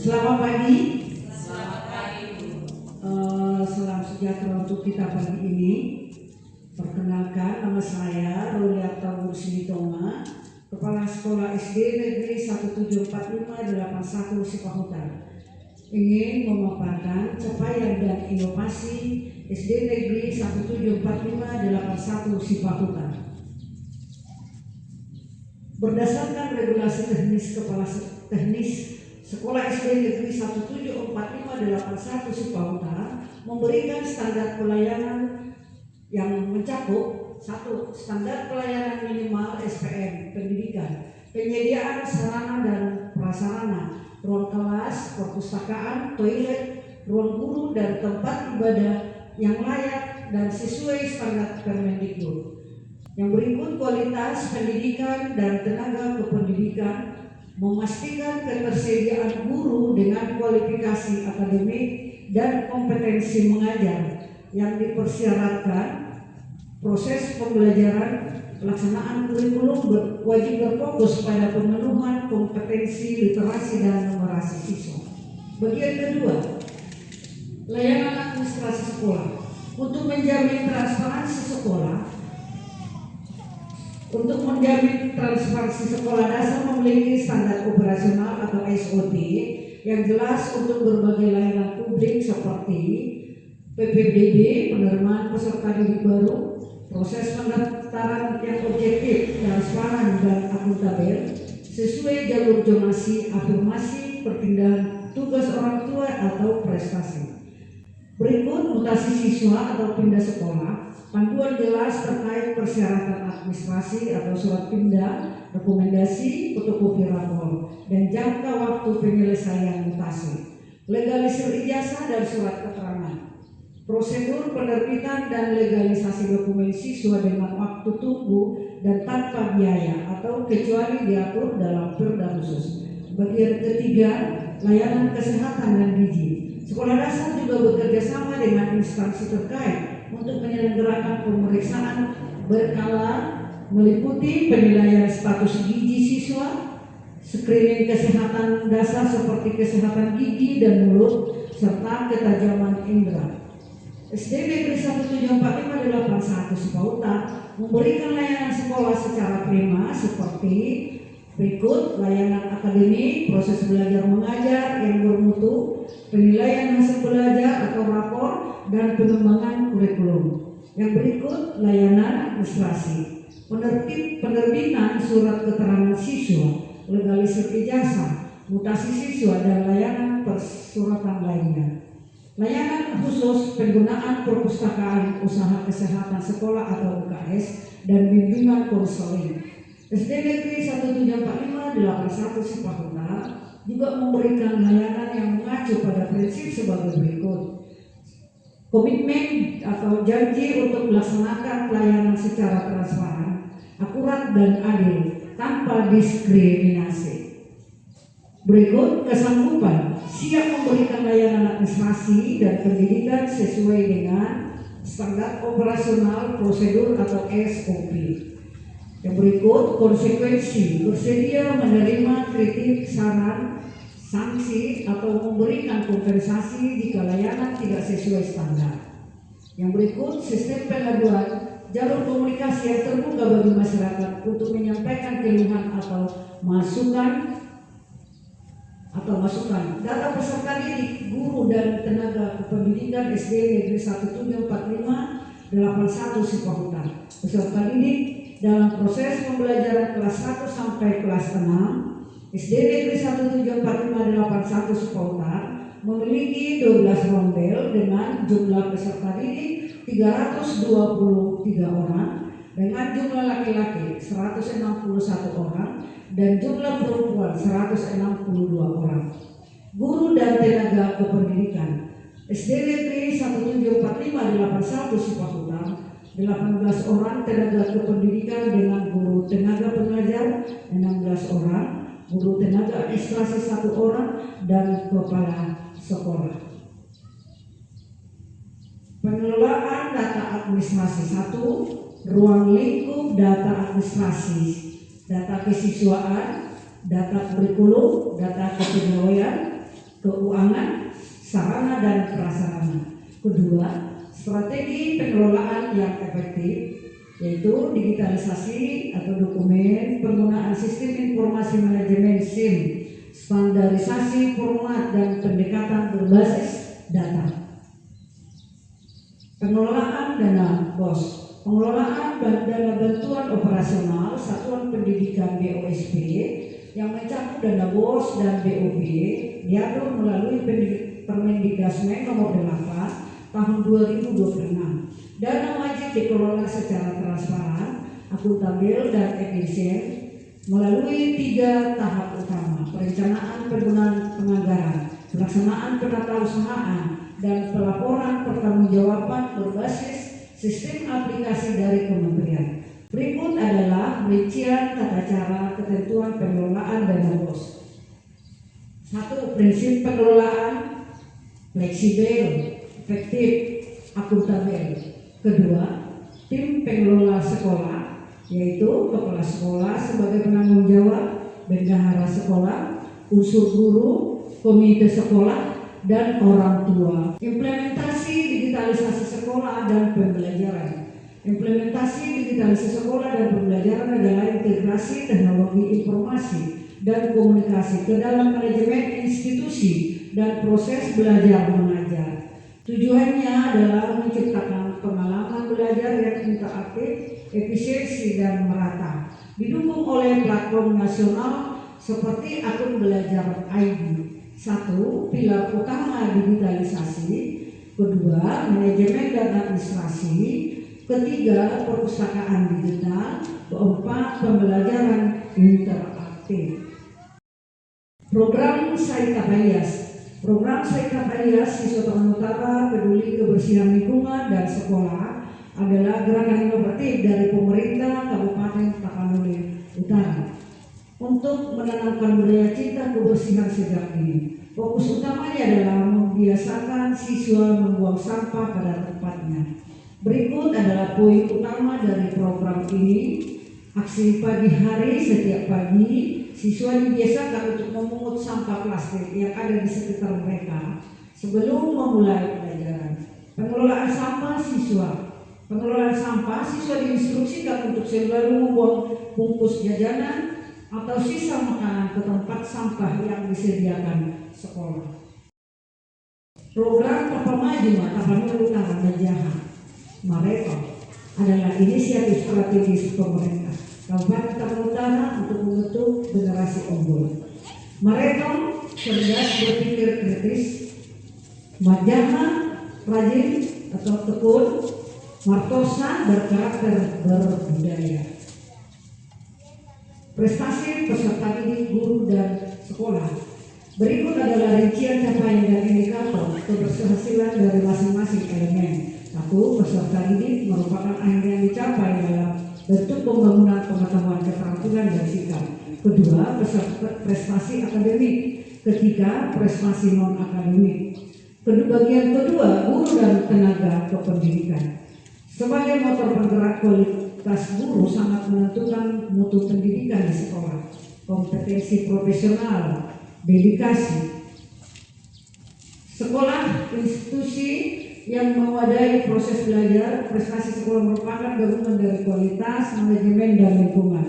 Selamat pagi. Selamat pagi, Bu. Salam sejahtera untuk kita pagi ini. Perkenalkan, nama saya Ruliarta Bursitoma, Kepala Sekolah SD Negeri 17458 Sipahutan. Ingin memaparkan capaian dan inovasi SD Negeri 17458 Sipahutan. Berdasarkan regulasi teknis Kepala Teknis Sekolah SD Negeri 17458 Sipahutan memberikan standar pelayanan yang mencakup 1. Standar pelayanan minimal SPM pendidikan, penyediaan sarana dan prasarana, ruang kelas, perpustakaan, toilet, ruang guru dan tempat ibadah yang layak dan sesuai standar Permendikbud. Yang berikut kualitas pendidikan dan tenaga kependidikan, memastikan ketersediaan guru dengan kualifikasi akademik dan kompetensi mengajar yang dipersyaratkan. Proses pembelajaran pelaksanaan kurikulum wajib berfokus pada pemenuhan kompetensi literasi dan numerasi siswa. Bagian kedua, layanan administrasi sekolah. Untuk menjamin transparansi sekolah dasar memiliki standar operasional atau SOP yang jelas untuk berbagai layanan publik seperti PPDB, penerimaan peserta didik baru, proses pendaftaran yang objektif, transparan dan akuntabel, sesuai jalur zonasi, afirmasi, perpindahan tugas orang tua atau prestasi. Berikut mutasi siswa atau pindah sekolah, panduan jelas terkait persyaratan administrasi atau surat pindah, rekomendasi, fotokopi rapor, dan jangka waktu penyelesaian mutasi, legalisir ijazah dan surat keterangan, prosedur penerbitan dan legalisasi dokumen siswa dengan waktu tunggu dan tanpa biaya atau kecuali diatur dalam perda khusus. Bagian ketiga, layanan kesehatan dan gizi. Sekolah dasar juga bekerja sama dengan instansi terkait untuk menyelenggarakan pemeriksaan berkala meliputi penilaian status gizi siswa, screening kesehatan dasar seperti kesehatan gigi dan mulut, serta ketajaman indera. SD Negeri 17458 Sipahutan memberikan layanan sekolah secara prima seperti berikut: layanan akademik, proses belajar mengajar yang bermutu, penilaian hasil belajar atau rapor, dan pengembangan kurikulum. Yang berikut layanan administrasi, penerbitan surat keterangan siswa, legalisir ijazah, mutasi siswa, dan layanan persuratan lainnya. Layanan khusus penggunaan perpustakaan usaha kesehatan sekolah atau UKS dan bimbingan konseling. SD Negeri 17458 Sipahutan juga memberikan layanan yang mengacu pada prinsip sebagai berikut: komitmen atau janji untuk melaksanakan pelayanan secara transparan, akurat dan adil tanpa diskriminasi. Berikut kesanggupan siap memberikan layanan administrasi dan pendidikan sesuai dengan standar operasional prosedur atau SOP. Yang berikut konsekuensi bersedia menerima kritik, saran, sanksi atau memberikan kompensasi jika layanan tidak sesuai standar. Yang berikut sistem pengaduan, jalur komunikasi yang terbuka bagi masyarakat untuk menyampaikan keluhan atau masukan. Data peserta didik, guru dan tenaga kependidikan SD Negeri 17458 Sipahutan. Peserta didik dalam proses pembelajaran kelas 1 sampai kelas 6 SD Negeri 17458 Sipahutan memiliki 12 rondel dengan jumlah peserta didik 323 orang, dengan jumlah laki-laki 161 orang dan jumlah perempuan 162 orang. Guru dan tenaga kependidikan SD Negeri 17458 Sipahutan 18 orang tenaga kependidikan dengan guru tenaga pengajar 16 orang, guru tenaga administrasi 1 orang, dan kepala sekolah. Pengelolaan data administrasi 1, ruang lingkup data administrasi, data kesiswaan, data kurikulum, data kepegawaian, keuangan, sarana dan prasarana. Kedua, strategi pengelolaan yang efektif, yaitu digitalisasi atau dokumen, penggunaan sistem informasi manajemen SIM, standarisasi format dan pendekatan berbasis data. Pengelolaan dana BOS. Pengelolaan dana bantuan operasional Satuan Pendidikan BOSP yang mencakup dana BOS dan BOP diatur melalui Permendikbud Nomor 8 Tahun 2026. Dana wajib dikelola secara transparan, akuntabel dan efisien melalui 3 tahap utama: perencanaan penggunaan penganggaran, pelaksanaan penatausahaan, dan pelaporan pertanggungjawaban berbasis sistem aplikasi dari kementerian. Berikut adalah rincian tata cara ketentuan pengelolaan dana BOS. 1. Prinsip pengelolaan fleksibel, efektif, akuntabel. Kedua, tim pengelola sekolah, yaitu kepala sekolah sebagai penanggung jawab, bendahara sekolah, unsur guru, komite sekolah, dan orang tua. Implementasi digitalisasi sekolah dan pembelajaran. Implementasi digitalisasi sekolah dan pembelajaran adalah integrasi teknologi informasi dan komunikasi ke dalam manajemen institusi dan proses belajar mengajar. Tujuannya adalah menciptakan pengalaman belajar yang interaktif, efisiensi, dan merata, didukung oleh platform nasional seperti akun belajar ID. 1. Pilar utama digitalisasi. Kedua, manajemen dan administrasi. Ketiga, perpustakaan digital. Keempat, pembelajaran interaktif. Program Saika Payas. Program Saika Payas Siswa Taman Utara Peduli Kebersihan Lingkungan dan Sekolah adalah gerakan inovatif dari pemerintah Kabupaten Tapanuli Utara untuk menanamkan budaya cinta kebersihan sejak dini. Fokus utamanya adalah membiasakan siswa membuang sampah pada tempatnya. Berikut adalah poin utama dari program ini. Aksi pagi hari: setiap pagi siswa dibiasakan untuk memungut sampah plastik yang ada di sekitar mereka sebelum memulai pelajaran. Pengelolaan sampah siswa. Pengelolaan sampah siswa diinstruksikan untuk selalu membuang bungkus jajanan atau sisa makanan ke tempat sampah yang disediakan sekolah. Program Papa Maju Tapanuli Utara Menjahat Mareto adalah inisiatif strategis pemerintah Kabupaten Tapanuli Utara untuk membentuk generasi unggul. Mareto cerdas berpikir kritis, Majaha rajin atau tekun, Martosa berkarakter berbudaya. Prestasi peserta didik guru dan sekolah. Berikut adalah rincian capaian dan indikator keberhasilan dari masing-masing elemen. 1. Peserta didik merupakan akhir yang dicapai dalam bentuk pembangunan pengetahuan, keterampilan, dan sikap. Kedua, prestasi akademik. Ketiga, prestasi non akademik. Bagian kedua, guru dan tenaga kependidikan. Sebagai motor penggerak, kualitas guru sangat menentukan mutu pendidikan di sekolah. Kompetensi profesional, dedikasi. Sekolah institusi yang mewadahi proses belajar. Prestasi sekolah merupakan gabungan dari kualitas, manajemen, dan lingkungan,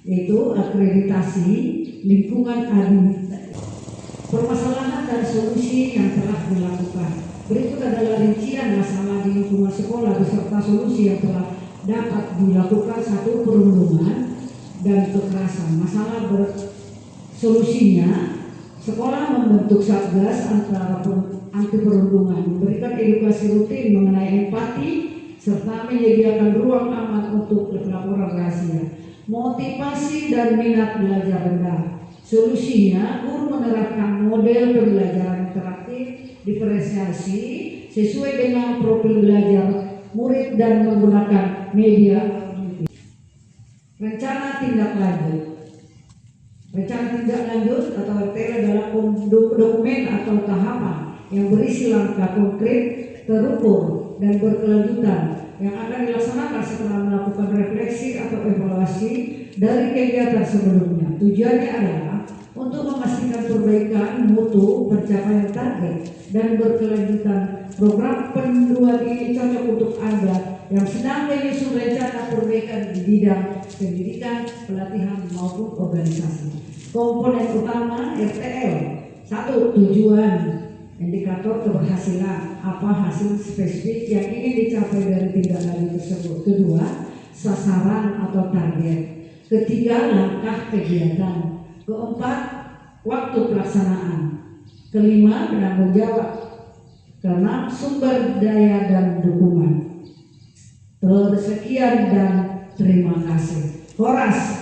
yaitu akreditasi, lingkungan administrasi, permasalahan dan solusi yang telah dilakukan. Berikut adalah rincian masalah di lingkungan sekolah beserta solusi yang telah dapat dilakukan. 1. Perundungan dan kekerasan. Masalah solusinya: sekolah membentuk satgas anti perundungan, memberikan edukasi rutin mengenai empati, serta menyediakan ruang aman untuk laporan rahasia. Motivasi dan minat belajar rendah. Solusinya: guru menerapkan model pembelajaran interaktif, diferensiasi sesuai dengan profil belajar murid dan menggunakan media. Rencana tindak lanjut. Rencana tindak lanjut atau RTL adalah dokumen atau tahapan yang berisi langkah konkret, terukur, dan berkelanjutan yang akan dilaksanakan setelah melakukan refleksi atau evaluasi dari kegiatan sebelumnya. Tujuannya adalah untuk memastikan perbaikan mutu, pencapaian target, dan berkelanjutan. Program penduan ini cocok untuk Anda yang sedang menyusun rencana perbaikan di bidang pendidikan, pelatihan, maupun organisasi. Komponen utama RTL. 1. Tujuan, indikator keberhasilan, apa hasil spesifik yang ingin dicapai dari tindak lanjut tersebut. Kedua, sasaran atau target. Ketiga, langkah kegiatan. Keempat, waktu pelaksanaan. Kelima, penanggung jawab. Keenam, sumber daya dan dukungan. Sekian dan terima kasih. Horas.